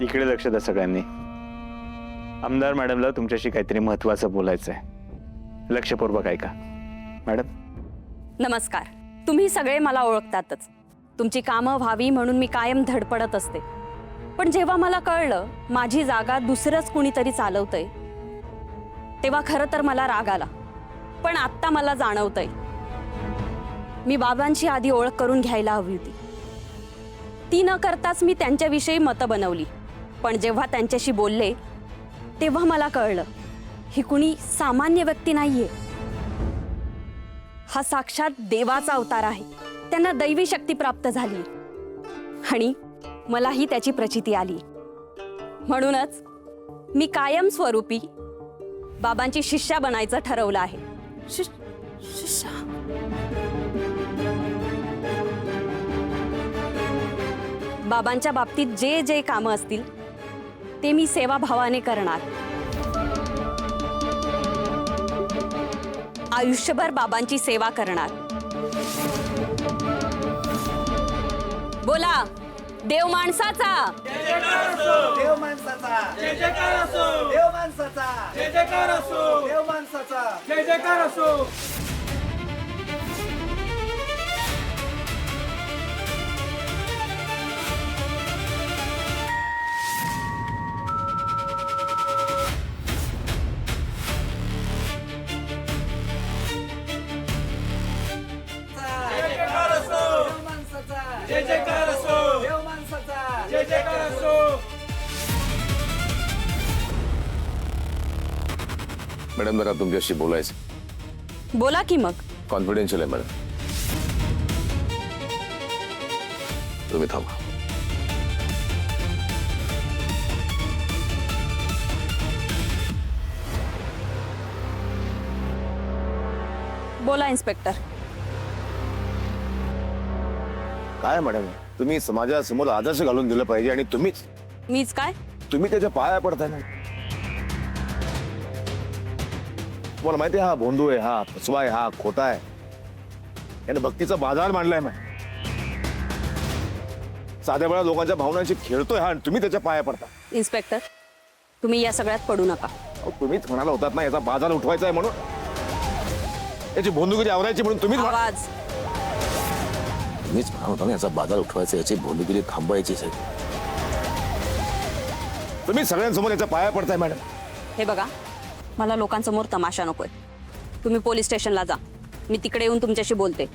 इकडे लक्ष द्या सगळ्यांनी. आमदार मॅडमला तुमच्याशी काहीतरी महत्वाचं बोलायचं आहे. लक्षपूर्वक ऐका. मॅडम नमस्कार. तुम्ही सगळे मला ओळखतातच. तुमची कामं व्हावी म्हणून मी कायम धडपडत असते. पण जेव्हा मला कळलं माझी जागा दुसरंच कुणीतरी चालवतंय, तेव्हा खरं तर मला राग आला. पण आत्ता मला जाणवतंय मी बाबांची आधी ओळख करून घ्यायला हवी होती. ती न करताच मी त्यांच्याविषयी मतं बनवली. पण जेव्हा त्यांच्याशी बोलले तेव्हा मला कळलं ही कुणी सामान्य व्यक्ती नाहीये. हा साक्षात देवाचा अवतार आहे. त्यांना दैवी शक्ती प्राप्त झाली आणि मलाही त्याची प्रचिती आली. म्हणूनच मी कायमस्वरूपी बाबांची शिष्या बनायचं ठरवलं आहे. शिष्या? बाबांच्या बाबतीत जे जे कामं असतील ते मी सेवाभावाने करणार. आयुष्यभर बाबांची सेवा करणार. बोला, देव माणसाचा, देव माणसाचा, जय जयकार असो, देव माणसाचा, जय जयकार असो, देव माणसाचा, जय जयकार असो. देव माणसाचा, जय जयकार असो, देव माणसाचा. जय जयकार असो. मॅडम जरा तुमच्याशी बोलायचं. बोला की मग. कॉन्फिडेन्शियल आहे मॅडम. तुम्ही थांबा. बोला इन्स्पेक्टर. काय मॅडम, तुम्ही समाजासमोर आदर्श घालून दिलं पाहिजे आणि मीच काय? तुम्ही त्याच्या पाया पडताय ना. तुम्हाला माहिती आहे हा भोंदू आहे, हा फसवा आहे, हा खोटा आहे. याने भक्तीचा बाजार मांडलाय मॅ. साध्या वेळा लोकांच्या भावनांशी खेळतोय हा आणि तुम्ही त्याच्या पाया पडता. इन्स्पेक्टर, तुम्ही या सगळ्यात पडू नका. अहो, तुम्हीच म्हणाला होतात ना याचा बाजार उठवायचा आहे म्हणून, याची भोंदुगिरी आवरायची म्हणून तुम्हीच आवाज. तुम्हीच म्हणाला होता ना याचा बाजार उठवायचा, याची भोंदुगिरी थांबवायची. तुम्ही सगळ्यांसमोर याच्या पाया पडताय मॅडम. हे बघा, मला लोकांसमोर तमाशा नकोय. तुम्ही पोलीस स्टेशनला जा. मी तिकडे येऊन तुमच्याशी बोलते.